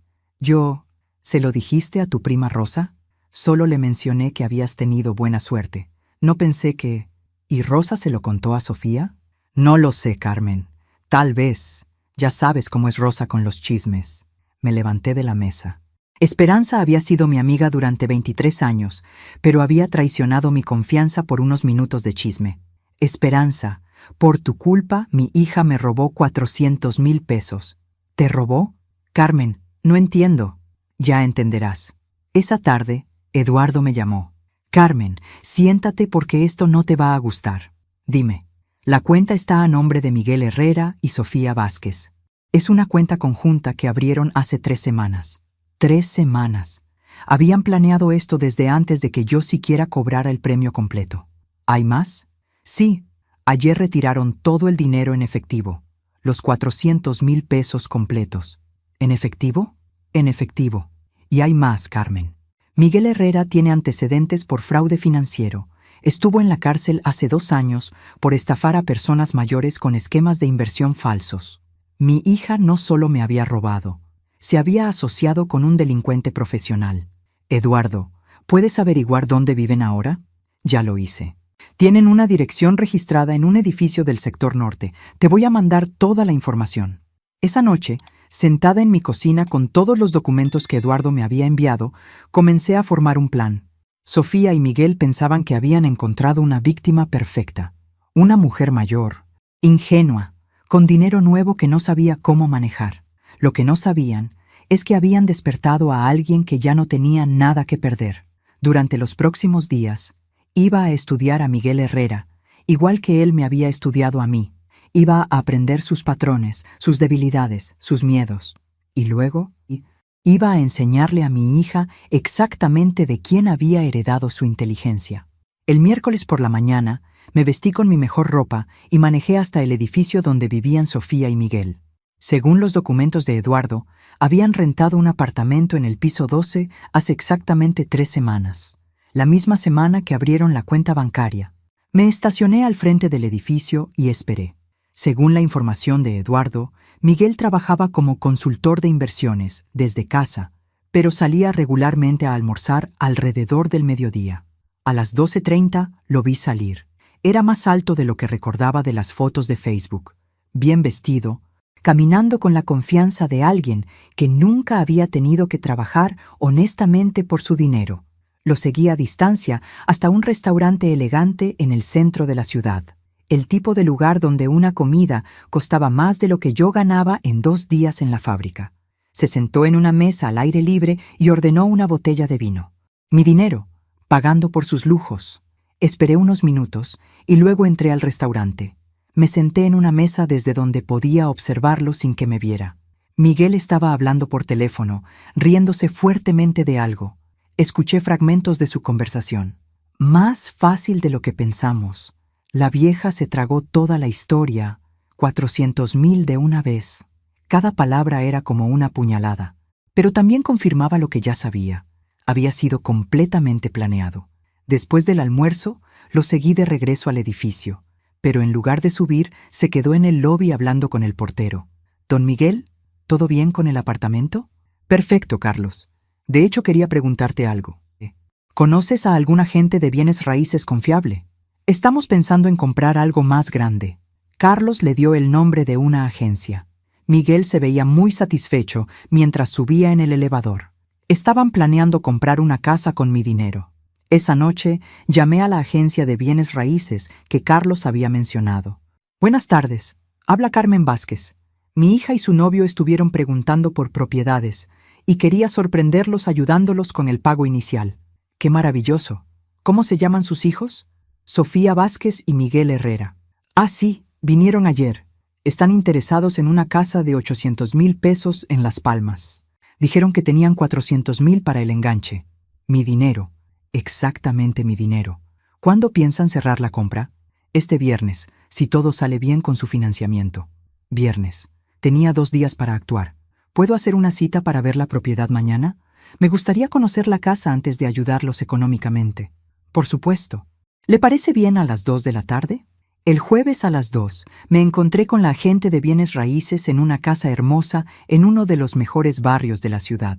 ¿se lo dijiste a tu prima Rosa?» «Solo le mencioné que habías tenido buena suerte. No pensé que...» «¿Y Rosa se lo contó a Sofía?» «No lo sé, Carmen. Tal vez. Ya sabes cómo es Rosa con los chismes». Me levanté de la mesa. Esperanza había sido mi amiga durante 23 años, pero había traicionado mi confianza por unos minutos de chisme. «Esperanza, por tu culpa mi hija me robó 400,000 pesos. ¿Te robó?» «Carmen, no entiendo». «Ya entenderás». Esa tarde, Eduardo me llamó. «Carmen, siéntate porque esto no te va a gustar. Dime». «La cuenta está a nombre de Miguel Herrera y Sofía Vázquez. Es una cuenta conjunta que abrieron hace 3 semanas. 3 semanas. Habían planeado esto desde antes de que yo siquiera cobrara el premio completo». «¿Hay más?» «Sí. Ayer retiraron todo el dinero en efectivo. Los 400,000 pesos completos». «¿En efectivo?» «En efectivo. Y hay más, Carmen. Miguel Herrera tiene antecedentes por fraude financiero. Estuvo en la cárcel hace 2 años por estafar a personas mayores con esquemas de inversión falsos. Mi hija no solo me había robado, se había asociado con un delincuente profesional. Eduardo, ¿puedes averiguar dónde viven ahora?» «Ya lo hice. Tienen una dirección registrada en un edificio del sector norte. Te voy a mandar toda la información». Esa noche, sentada en mi cocina con todos los documentos que Eduardo me había enviado, comencé a formar un plan. Sofía y Miguel pensaban que habían encontrado una víctima perfecta, una mujer mayor, ingenua, con dinero nuevo que no sabía cómo manejar. Lo que no sabían es que habían despertado a alguien que ya no tenía nada que perder. Durante los próximos días, iba a estudiar a Miguel Herrera, igual que él me había estudiado a mí. Iba a aprender sus patrones, sus debilidades, sus miedos. Y luego iba a enseñarle a mi hija exactamente de quién había heredado su inteligencia. El miércoles por la mañana, me vestí con mi mejor ropa y manejé hasta el edificio donde vivían Sofía y Miguel. Según los documentos de Eduardo, habían rentado un apartamento en el piso 12 hace exactamente 3 semanas, la misma semana que abrieron la cuenta bancaria. Me estacioné al frente del edificio y esperé. Según la información de Eduardo, Miguel trabajaba como consultor de inversiones desde casa, pero salía regularmente a almorzar alrededor del mediodía. A las 12:30 lo vi salir. Era más alto de lo que recordaba de las fotos de Facebook, bien vestido, caminando con la confianza de alguien que nunca había tenido que trabajar honestamente por su dinero. Lo seguí a distancia hasta un restaurante elegante en el centro de la ciudad, el tipo de lugar donde una comida costaba más de lo que yo ganaba en 2 días en la fábrica. Se sentó en una mesa al aire libre y ordenó una botella de vino. Mi dinero, pagando por sus lujos. Esperé unos minutos y luego entré al restaurante. Me senté en una mesa desde donde podía observarlo sin que me viera. Miguel estaba hablando por teléfono, riéndose fuertemente de algo. Escuché fragmentos de su conversación. Más fácil de lo que pensamos. La vieja se tragó toda la historia, 400,000 de una vez. Cada palabra era como una puñalada, pero también confirmaba lo que ya sabía. Había sido completamente planeado. Después del almuerzo, lo seguí de regreso al edificio, pero en lugar de subir, se quedó en el lobby hablando con el portero. «Don Miguel, ¿todo bien con el apartamento?» «Perfecto, Carlos. De hecho, quería preguntarte algo. ¿Conoces a algún agente de bienes raíces confiable? Estamos pensando en comprar algo más grande». Carlos le dio el nombre de una agencia. Miguel se veía muy satisfecho mientras subía en el elevador. Estaban planeando comprar una casa con mi dinero. Esa noche llamé a la agencia de bienes raíces que Carlos había mencionado. «Buenas tardes. Habla Carmen Vázquez. Mi hija y su novio estuvieron preguntando por propiedades y quería sorprenderlos ayudándolos con el pago inicial». «Qué maravilloso. ¿Cómo se llaman sus hijos?» «Sofía Vázquez y Miguel Herrera». «Ah, sí, vinieron ayer. Están interesados en una casa de 800,000 pesos en Las Palmas. Dijeron que tenían 400,000 para el enganche. Mi dinero. Exactamente mi dinero. ¿Cuándo piensan cerrar la compra?» «Este viernes, si todo sale bien con su financiamiento». «Viernes. Tenía 2 días para actuar. ¿Puedo hacer una cita para ver la propiedad mañana? Me gustaría conocer la casa antes de ayudarlos económicamente». «Por supuesto. ¿Le parece bien a las 2 de la tarde?» El jueves a las 2 me encontré con la agente de bienes raíces en una casa hermosa en uno de los mejores barrios de la ciudad.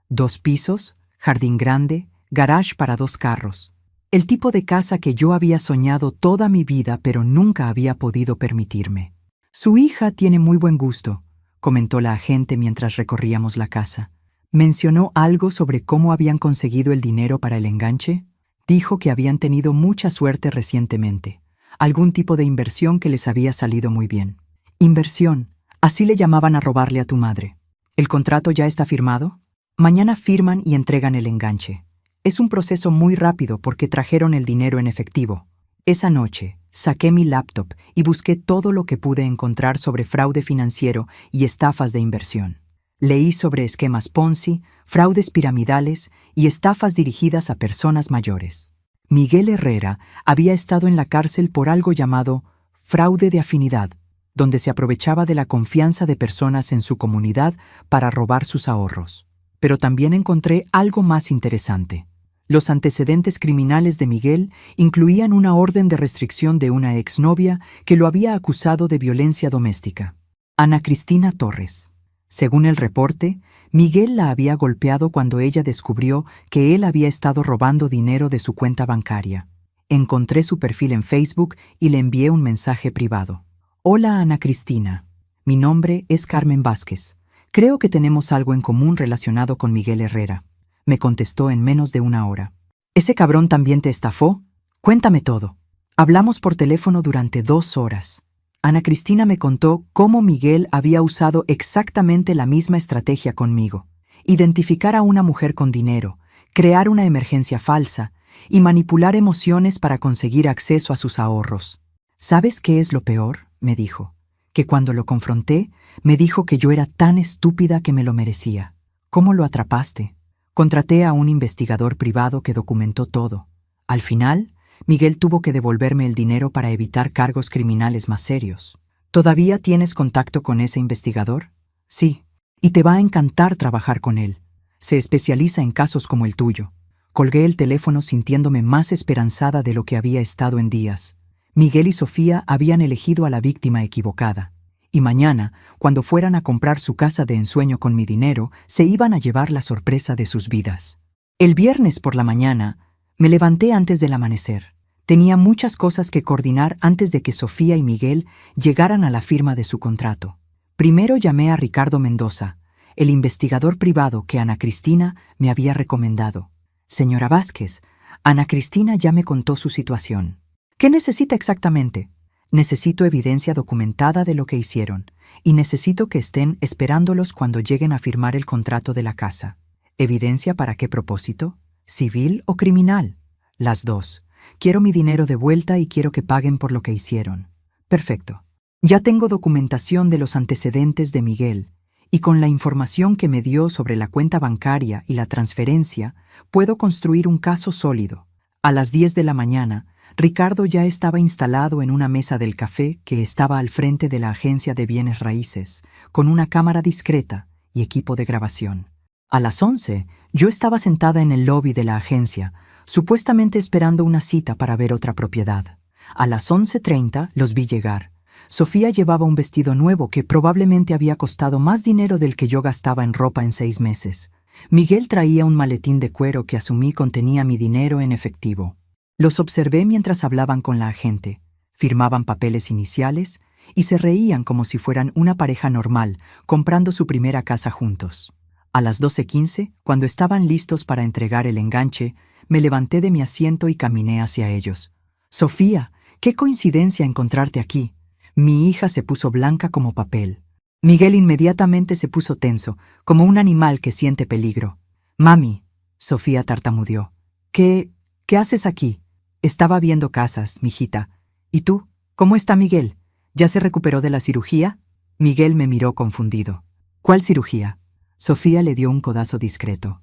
2 pisos, jardín grande, garage para 2 carros. El tipo de casa que yo había soñado toda mi vida pero nunca había podido permitirme. «Su hija tiene muy buen gusto», comentó la agente mientras recorríamos la casa. «¿Mencionó algo sobre cómo habían conseguido el dinero para el enganche?» «Dijo que habían tenido mucha suerte recientemente. Algún tipo de inversión que les había salido muy bien». «Inversión, así le llamaban a robarle a tu madre. ¿El contrato ya está firmado?» «Mañana firman y entregan el enganche. Es un proceso muy rápido porque trajeron el dinero en efectivo». Esa noche, saqué mi laptop y busqué todo lo que pude encontrar sobre fraude financiero y estafas de inversión. Leí sobre esquemas Ponzi, fraudes piramidales y estafas dirigidas a personas mayores. Miguel Herrera había estado en la cárcel por algo llamado fraude de afinidad, donde se aprovechaba de la confianza de personas en su comunidad para robar sus ahorros. Pero también encontré algo más interesante. Los antecedentes criminales de Miguel incluían una orden de restricción de una exnovia que lo había acusado de violencia doméstica, Ana Cristina Torres. Según el reporte, Miguel la había golpeado cuando ella descubrió que él había estado robando dinero de su cuenta bancaria. Encontré su perfil en Facebook y le envié un mensaje privado. «Hola, Ana Cristina. Mi nombre es Carmen Vázquez. Creo que tenemos algo en común relacionado con Miguel Herrera». Me contestó en menos de 1 hora. «¿Ese cabrón también te estafó? Cuéntame todo». Hablamos por teléfono durante 2 horas. Ana Cristina me contó cómo Miguel había usado exactamente la misma estrategia conmigo: identificar a una mujer con dinero, crear una emergencia falsa y manipular emociones para conseguir acceso a sus ahorros. «¿Sabes qué es lo peor?», me dijo. Que cuando lo confronté, me dijo que yo era tan estúpida que me lo merecía. «¿Cómo lo atrapaste?» Contraté a un investigador privado que documentó todo. Al final, Miguel tuvo que devolverme el dinero para evitar cargos criminales más serios. ¿Todavía tienes contacto con ese investigador? Sí, y te va a encantar trabajar con él. Se especializa en casos como el tuyo. Colgué el teléfono sintiéndome más esperanzada de lo que había estado en días. Miguel y Sofía habían elegido a la víctima equivocada. Y mañana, cuando fueran a comprar su casa de ensueño con mi dinero, se iban a llevar la sorpresa de sus vidas. El viernes por la mañana, me levanté antes del amanecer. Tenía muchas cosas que coordinar antes de que Sofía y Miguel llegaran a la firma de su contrato. Primero llamé a Ricardo Mendoza, el investigador privado que Ana Cristina me había recomendado. Señora Vázquez, Ana Cristina ya me contó su situación. ¿Qué necesita exactamente? Necesito evidencia documentada de lo que hicieron, y necesito que estén esperándolos cuando lleguen a firmar el contrato de la casa. ¿Evidencia para qué propósito? ¿Civil o criminal? Las dos. Quiero mi dinero de vuelta y quiero que paguen por lo que hicieron. Perfecto. Ya tengo documentación de los antecedentes de Miguel, y con la información que me dio sobre la cuenta bancaria y la transferencia, puedo construir un caso sólido. A las 10 de la mañana, Ricardo ya estaba instalado en una mesa del café que estaba al frente de la agencia de bienes raíces, con una cámara discreta y equipo de grabación. A las 11, yo estaba sentada en el lobby de la agencia, supuestamente esperando una cita para ver otra propiedad. A las 11:30 los vi llegar. Sofía llevaba un vestido nuevo que probablemente había costado más dinero del que yo gastaba en ropa en 6 meses. Miguel traía un maletín de cuero que asumí contenía mi dinero en efectivo. Los observé mientras hablaban con la agente, firmaban papeles iniciales y se reían como si fueran una pareja normal, comprando su primera casa juntos. A las 12:15, cuando estaban listos para entregar el enganche, me levanté de mi asiento y caminé hacia ellos. «Sofía, qué coincidencia encontrarte aquí». Mi hija se puso blanca como papel. Miguel inmediatamente se puso tenso, como un animal que siente peligro. «Mami», Sofía tartamudeó. ¿Qué haces aquí? Estaba viendo casas, mijita. ¿Y tú? ¿Cómo está Miguel? ¿Ya se recuperó de la cirugía?» Miguel me miró confundido. «¿Cuál cirugía?» Sofía le dio un codazo discreto.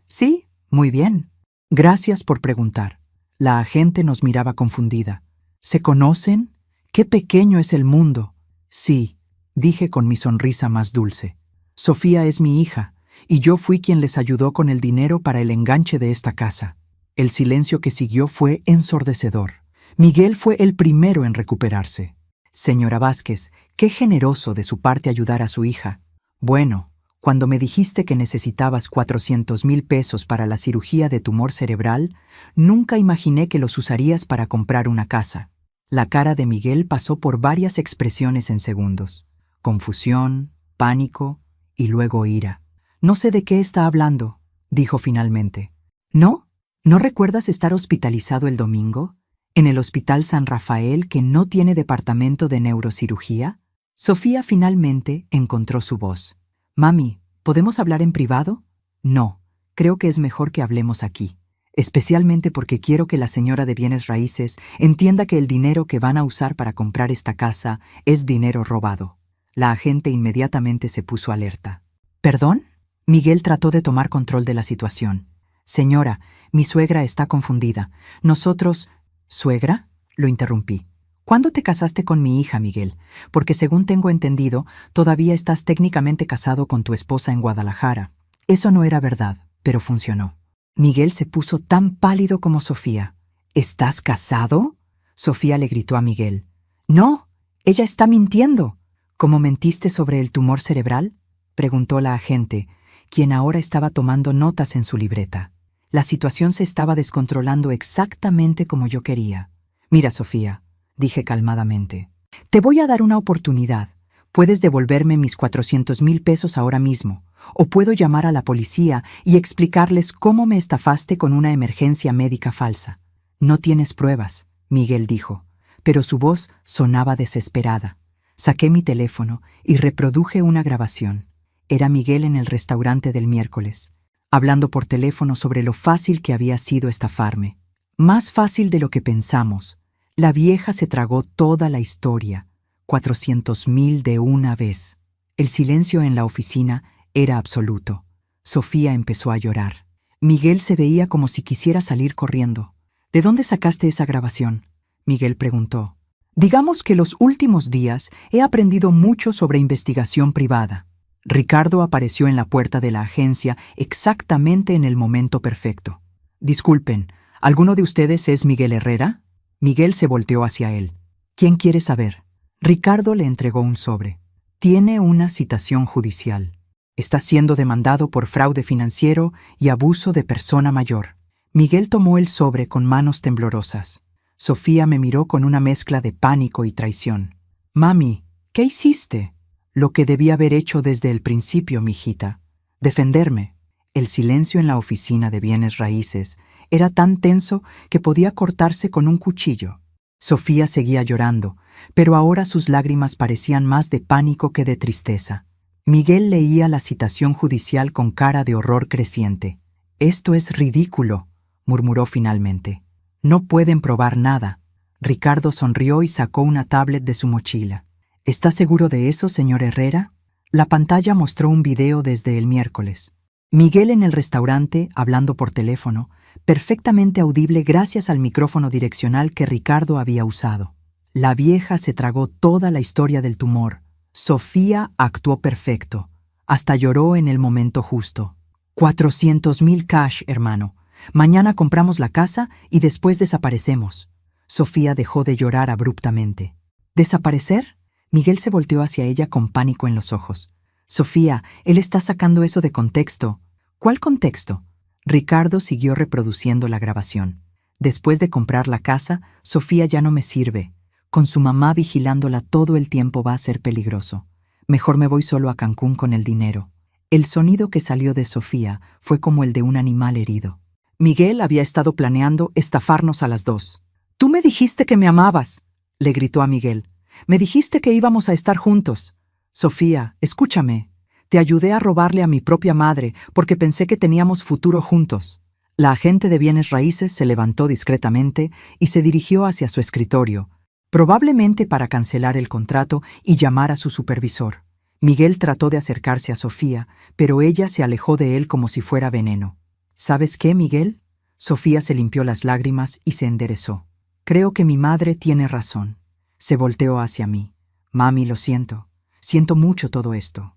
Sí, muy bien. Gracias por preguntar. La agente nos miraba confundida. ¿Se conocen? ¡Qué pequeño es el mundo! Sí, dije con mi sonrisa más dulce. Sofía es mi hija, y yo fui quien les ayudó con el dinero para el enganche de esta casa. El silencio que siguió fue ensordecedor. Miguel fue el primero en recuperarse. Señora Vázquez, qué generoso de su parte ayudar a su hija. Bueno, cuando me dijiste que necesitabas 400,000 pesos para la cirugía de tumor cerebral, nunca imaginé que los usarías para comprar una casa. La cara de Miguel pasó por varias expresiones en segundos. Confusión, pánico y luego ira. «No sé de qué está hablando», dijo finalmente. «¿No? ¿No recuerdas estar hospitalizado el domingo? ¿En el Hospital San Rafael que no tiene departamento de neurocirugía?» Sofía finalmente encontró su voz. «Mami, ¿podemos hablar en privado?» «No, creo que es mejor que hablemos aquí. Especialmente porque quiero que la señora de bienes raíces entienda que el dinero que van a usar para comprar esta casa es dinero robado». La agente inmediatamente se puso alerta. «¿Perdón?» Miguel trató de tomar control de la situación. «Señora, mi suegra está confundida. Nosotros...» «¿Suegra?», lo interrumpí. «¿Cuándo te casaste con mi hija, Miguel? Porque según tengo entendido, todavía estás técnicamente casado con tu esposa en Guadalajara». Eso no era verdad, pero funcionó. Miguel se puso tan pálido como Sofía. «¿Estás casado?», Sofía le gritó a Miguel. «No, ella está mintiendo». «¿Cómo mentiste sobre el tumor cerebral?», preguntó la agente, quien ahora estaba tomando notas en su libreta. La situación se estaba descontrolando exactamente como yo quería. «Mira, Sofía», dije calmadamente, «te voy a dar una oportunidad. Puedes devolverme mis 400,000 pesos ahora mismo, o puedo llamar a la policía y explicarles cómo me estafaste con una emergencia médica falsa». «No tienes pruebas», Miguel dijo, pero su voz sonaba desesperada. Saqué mi teléfono y reproduje una grabación. Era Miguel en el restaurante del miércoles, hablando por teléfono sobre lo fácil que había sido estafarme. Más fácil de lo que pensamos. La vieja se tragó toda la historia, 400,000 de una vez. El silencio en la oficina era absoluto. Sofía empezó a llorar. Miguel se veía como si quisiera salir corriendo. «¿De dónde sacaste esa grabación?», Miguel preguntó. «Digamos que los últimos días he aprendido mucho sobre investigación privada». Ricardo apareció en la puerta de la agencia exactamente en el momento perfecto. «Disculpen, ¿alguno de ustedes es Miguel Herrera?». Miguel se volteó hacia él. «¿Quién quiere saber?». Ricardo le entregó un sobre. «Tiene una citación judicial. Está siendo demandado por fraude financiero y abuso de persona mayor». Miguel tomó el sobre con manos temblorosas. Sofía me miró con una mezcla de pánico y traición. «Mami, ¿qué hiciste?». «Lo que debí haber hecho desde el principio, mijita. Defenderme». El silencio en la oficina de bienes raíces era tan tenso que podía cortarse con un cuchillo. Sofía seguía llorando, pero ahora sus lágrimas parecían más de pánico que de tristeza. Miguel leía la citación judicial con cara de horror creciente. «Esto es ridículo», murmuró finalmente. «No pueden probar nada». Ricardo sonrió y sacó una tablet de su mochila. «¿Está seguro de eso, señor Herrera?» La pantalla mostró un video desde el miércoles. Miguel en el restaurante, hablando por teléfono, perfectamente audible gracias al micrófono direccional que Ricardo había usado. La vieja se tragó toda la historia del tumor. Sofía actuó perfecto. Hasta lloró en el momento justo. 400,000 cash, hermano. Mañana compramos la casa y después desaparecemos. Sofía dejó de llorar abruptamente. ¿Desaparecer? Miguel se volteó hacia ella con pánico en los ojos. Sofía, él está sacando eso de contexto. ¿Cuál contexto? Ricardo siguió reproduciendo la grabación. Después de comprar la casa, Sofía ya no me sirve. Con su mamá vigilándola todo el tiempo va a ser peligroso. Mejor me voy solo a Cancún con el dinero. El sonido que salió de Sofía fue como el de un animal herido. Miguel había estado planeando estafarnos a las dos. «Tú me dijiste que me amabas», le gritó a Miguel. «Me dijiste que íbamos a estar juntos. Sofía, escúchame. Te ayudé a robarle a mi propia madre porque pensé que teníamos futuro juntos». La agente de bienes raíces se levantó discretamente y se dirigió hacia su escritorio, probablemente para cancelar el contrato y llamar a su supervisor. Miguel trató de acercarse a Sofía, pero ella se alejó de él como si fuera veneno. «¿Sabes qué, Miguel?» Sofía se limpió las lágrimas y se enderezó. «Creo que mi madre tiene razón». Se volteó hacia mí. «Mami, lo siento. Siento mucho todo esto.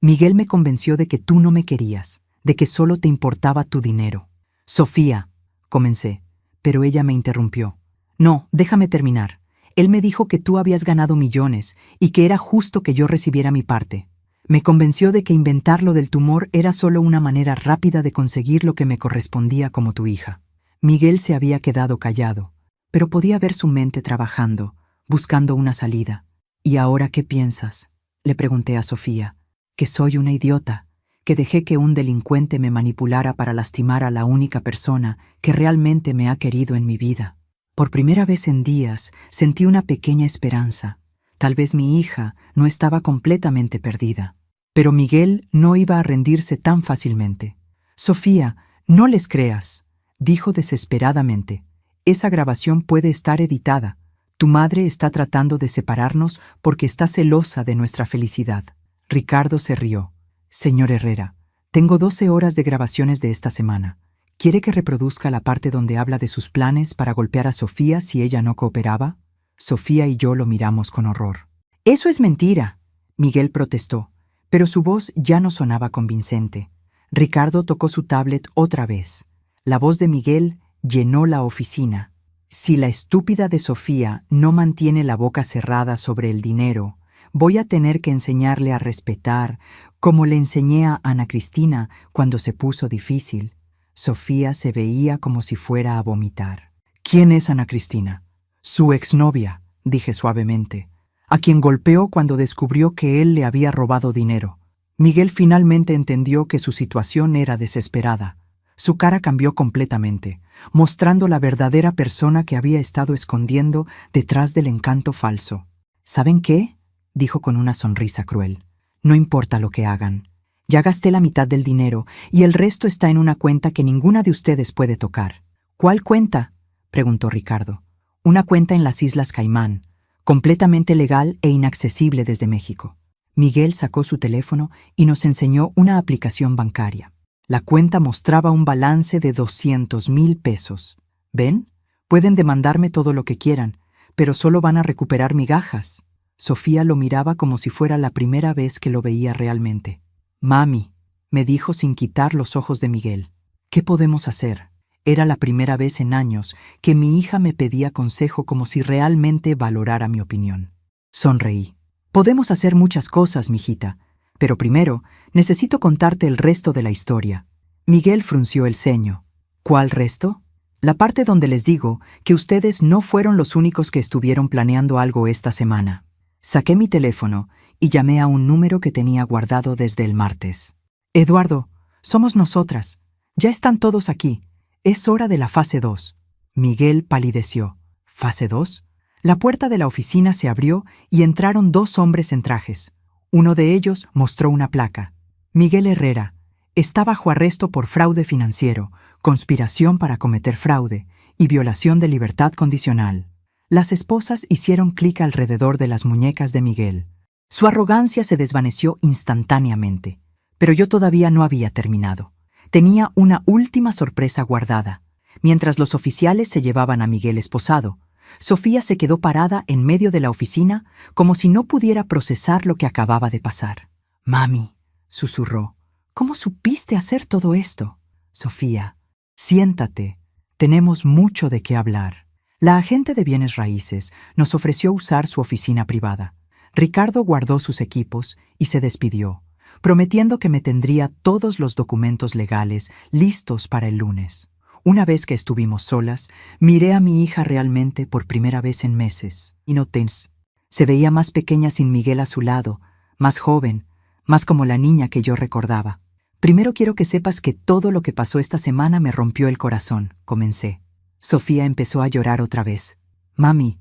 Miguel me convenció de que tú no me querías, de que solo te importaba tu dinero». «Sofía», comencé, pero ella me interrumpió. «No, déjame terminar. Él me dijo que tú habías ganado millones y que era justo que yo recibiera mi parte. Me convenció de que inventar lo del tumor era solo una manera rápida de conseguir lo que me correspondía como tu hija». Miguel se había quedado callado, pero podía ver su mente trabajando, buscando una salida. «¿Y ahora qué piensas?», le pregunté a Sofía. «Que soy una idiota, que dejé que un delincuente me manipulara para lastimar a la única persona que realmente me ha querido en mi vida». Por primera vez en días sentí una pequeña esperanza. Tal vez mi hija no estaba completamente perdida. Pero Miguel no iba a rendirse tan fácilmente. «Sofía, no les creas», dijo desesperadamente. «Esa grabación puede estar editada. Tu madre está tratando de separarnos porque está celosa de nuestra felicidad». Ricardo se rió. «Señor Herrera, tengo 12 horas de grabaciones de esta semana. ¿Quiere que reproduzca la parte donde habla de sus planes para golpear a Sofía si ella no cooperaba?» Sofía y yo lo miramos con horror. «Eso es mentira», Miguel protestó, pero su voz ya no sonaba convincente. Ricardo tocó su tablet otra vez. La voz de Miguel llenó la oficina. «Si la estúpida de Sofía no mantiene la boca cerrada sobre el dinero, voy a tener que enseñarle a respetar, como le enseñé a Ana Cristina cuando se puso difícil». Sofía se veía como si fuera a vomitar. «¿Quién es Ana Cristina?» «Su exnovia», dije suavemente, «a quien golpeó cuando descubrió que él le había robado dinero». Miguel finalmente entendió que su situación era desesperada. Su cara cambió completamente, mostrando la verdadera persona que había estado escondiendo detrás del encanto falso. «¿Saben qué?», dijo con una sonrisa cruel. «No importa lo que hagan. Ya gasté la mitad del dinero y el resto está en una cuenta que ninguna de ustedes puede tocar». «¿Cuál cuenta?», preguntó Ricardo. «Una cuenta en las Islas Caimán, completamente legal e inaccesible desde México». Miguel sacó su teléfono y nos enseñó una aplicación bancaria. La cuenta mostraba un balance de 200,000 pesos. «¿Ven? Pueden demandarme todo lo que quieran, pero solo van a recuperar migajas». Sofía lo miraba como si fuera la primera vez que lo veía realmente. «Mami», me dijo sin quitar los ojos de Miguel, «¿qué podemos hacer?». Era la primera vez en años que mi hija me pedía consejo como si realmente valorara mi opinión. Sonreí. «Podemos hacer muchas cosas, mijita, pero primero necesito contarte el resto de la historia». Miguel frunció el ceño. «¿Cuál resto?». «La parte donde les digo que ustedes no fueron los únicos que estuvieron planeando algo esta semana». Saqué mi teléfono y llamé a un número que tenía guardado desde el martes. «Eduardo, Somos nosotras. Ya están todos aquí. Es hora de la fase 2. Miguel palideció. ¿Fase 2? La puerta de la oficina se abrió y entraron 2 hombres en trajes. Uno de ellos mostró una placa. Miguel Herrera. Está bajo arresto por fraude financiero, conspiración para cometer fraude y violación de libertad condicional. Las esposas hicieron clic alrededor de las muñecas de Miguel. Su arrogancia se desvaneció instantáneamente, pero yo todavía no había terminado. Tenía una última sorpresa guardada. Mientras los oficiales se llevaban a Miguel esposado, Sofía se quedó parada en medio de la oficina como si no pudiera procesar lo que acababa de pasar. «Mami», susurró, «¿cómo supiste hacer todo esto?» «Sofía, siéntate. Tenemos mucho de qué hablar». La agente de bienes raíces nos ofreció usar su oficina privada. Ricardo guardó sus equipos y se despidió, prometiendo que me tendría todos los documentos legales listos para el lunes. Una vez que estuvimos solas, miré a mi hija realmente por primera vez en meses. Y noté, se veía más pequeña sin Miguel a su lado, más joven, más como la niña que yo recordaba. «Primero quiero que sepas que todo lo que pasó esta semana me rompió el corazón», comencé. Sofía empezó a llorar otra vez. «Mami,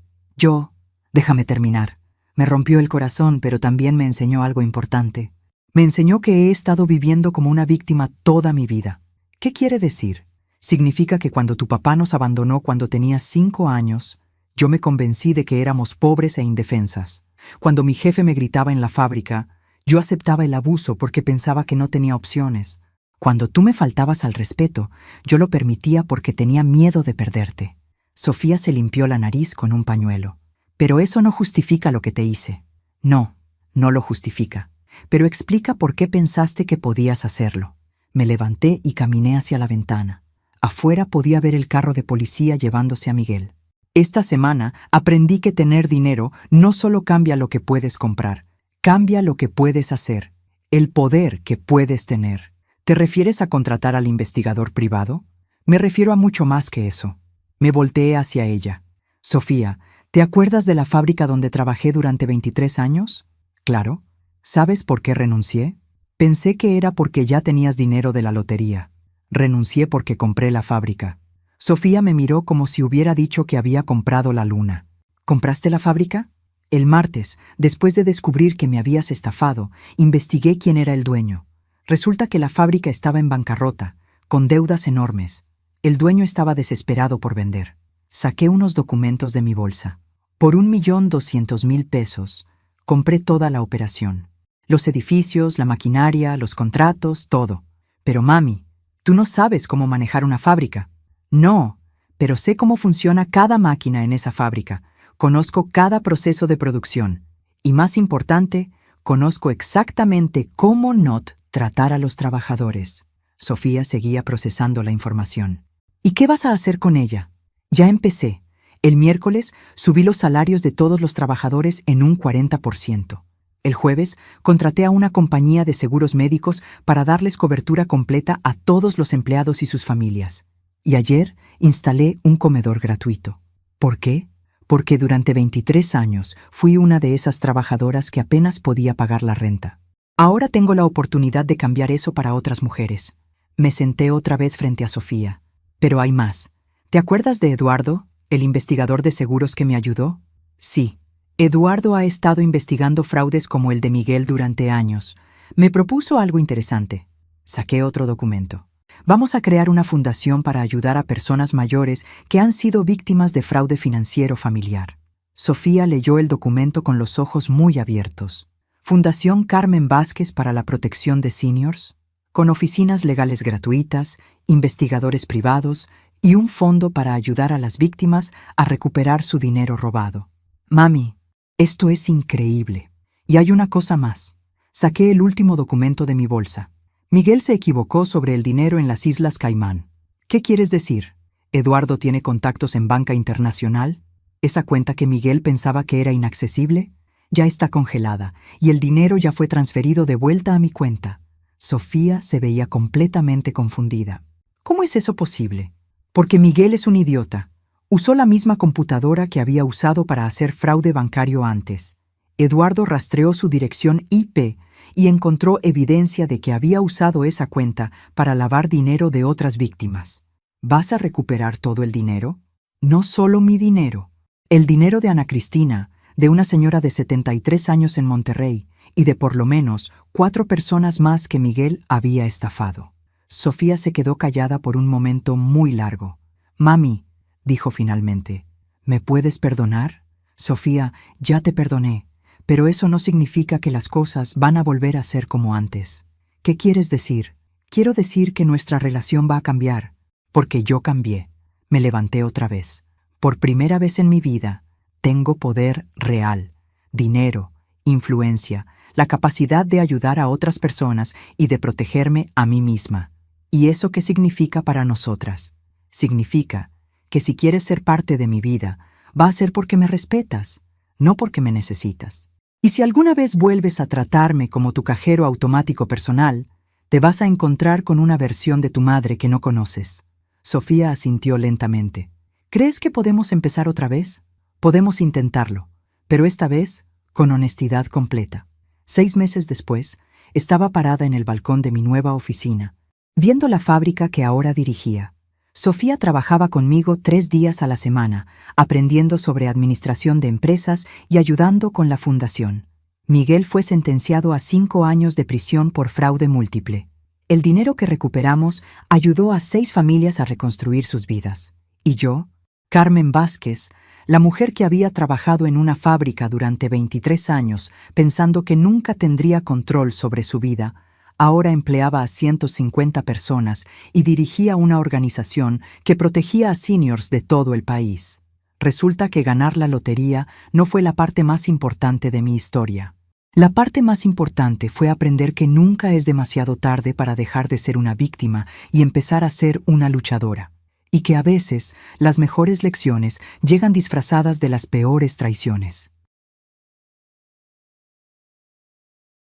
déjame terminar. Me rompió el corazón, pero también me enseñó algo importante. Me enseñó que he estado viviendo como una víctima toda mi vida». «¿Qué quiere decir?» «Significa que cuando tu papá nos abandonó cuando tenías 5 años, yo me convencí de que éramos pobres e indefensas. Cuando mi jefe me gritaba en la fábrica, yo aceptaba el abuso porque pensaba que no tenía opciones. Cuando tú me faltabas al respeto, yo lo permitía porque tenía miedo de perderte». Sofía se limpió la nariz con un pañuelo. «Pero eso no justifica lo que te hice». «No, no lo justifica. Pero explica por qué pensaste que podías hacerlo». Me levanté y caminé hacia la ventana. Afuera podía ver el carro de policía llevándose a Miguel. Esta semana aprendí que tener dinero no solo cambia lo que puedes comprar, cambia lo que puedes hacer, el poder que puedes tener. ¿Te refieres a contratar al investigador privado? Me refiero a mucho más que eso. Me volteé hacia ella. «Sofía, ¿te acuerdas de la fábrica donde trabajé durante 23 años? Claro. ¿Sabes por qué renuncié? Pensé que era porque ya tenías dinero de la lotería. Renuncié porque compré la fábrica». Sofía me miró como si hubiera dicho que había comprado la luna. «¿Compraste la fábrica?» El martes, después de descubrir que me habías estafado, investigué quién era el dueño. Resulta que la fábrica estaba en bancarrota, con deudas enormes. El dueño estaba desesperado por vender. Saqué unos documentos de mi bolsa. Por 1.200.000 pesos, compré toda la operación. Los edificios, la maquinaria, los contratos, todo. Pero mami, tú no sabes cómo manejar una fábrica. No, pero sé cómo funciona cada máquina en esa fábrica. Conozco cada proceso de producción. Y más importante, conozco exactamente cómo not tratar a los trabajadores. Sofía seguía procesando la información. ¿Y qué vas a hacer con ella? Ya empecé. El miércoles subí los salarios de todos los trabajadores en un 40%. El jueves contraté a una compañía de seguros médicos para darles cobertura completa a todos los empleados y sus familias. Y ayer instalé un comedor gratuito. ¿Por qué? Porque durante 23 años fui una de esas trabajadoras que apenas podía pagar la renta. Ahora tengo la oportunidad de cambiar eso para otras mujeres. Me senté otra vez frente a Sofía. Pero hay más. ¿Te acuerdas de Eduardo, el investigador de seguros que me ayudó? Sí. Eduardo ha estado investigando fraudes como el de Miguel durante años. Me propuso algo interesante. Saqué otro documento. Vamos a crear una fundación para ayudar a personas mayores que han sido víctimas de fraude financiero familiar. Sofía leyó el documento con los ojos muy abiertos. Fundación Carmen Vázquez para la protección de seniors, con oficinas legales gratuitas, investigadores privados y un fondo para ayudar a las víctimas a recuperar su dinero robado. Mami, esto es increíble. Y hay una cosa más. Saqué el último documento de mi bolsa. Miguel se equivocó sobre el dinero en las Islas Caimán. ¿Qué quieres decir? ¿Eduardo tiene contactos en banca internacional? ¿Esa cuenta que Miguel pensaba que era inaccesible? Ya está congelada y el dinero ya fue transferido de vuelta a mi cuenta. Sofía se veía completamente confundida. ¿Cómo es eso posible? Porque Miguel es un idiota. Usó la misma computadora que había usado para hacer fraude bancario antes. Eduardo rastreó su dirección IP y encontró evidencia de que había usado esa cuenta para lavar dinero de otras víctimas. ¿Vas a recuperar todo el dinero? No solo mi dinero. El dinero de Ana Cristina, de una señora de 73 años en Monterrey, y de por lo menos 4 personas más que Miguel había estafado. Sofía se quedó callada por un momento muy largo. «Mami», dijo finalmente, «¿me puedes perdonar?» «Sofía, ya te perdoné, pero eso no significa que las cosas van a volver a ser como antes». «¿Qué quieres decir?» «Quiero decir que nuestra relación va a cambiar, porque yo cambié. Me levanté otra vez. Por primera vez en mi vida, tengo poder real, dinero, influencia, la capacidad de ayudar a otras personas y de protegerme a mí misma. ¿Y eso qué significa para nosotras? Significa que si quieres ser parte de mi vida, va a ser porque me respetas, no porque me necesitas. Y si alguna vez vuelves a tratarme como tu cajero automático personal, te vas a encontrar con una versión de tu madre que no conoces». Sofía asintió lentamente. «¿Crees que podemos empezar otra vez? Podemos intentarlo, pero esta vez con honestidad completa». 6 meses después, estaba parada en el balcón de mi nueva oficina, viendo la fábrica que ahora dirigía. Sofía trabajaba conmigo 3 días a la semana, aprendiendo sobre administración de empresas y ayudando con la fundación. Miguel fue sentenciado a 5 años de prisión por fraude múltiple. El dinero que recuperamos ayudó a 6 familias a reconstruir sus vidas. Y yo, Carmen Vázquez, la mujer que había trabajado en una fábrica durante 23 años pensando que nunca tendría control sobre su vida, ahora empleaba a 150 personas y dirigía una organización que protegía a seniors de todo el país. Resulta que ganar la lotería no fue la parte más importante de mi historia. La parte más importante fue aprender que nunca es demasiado tarde para dejar de ser una víctima y empezar a ser una luchadora. Y que a veces las mejores lecciones llegan disfrazadas de las peores traiciones.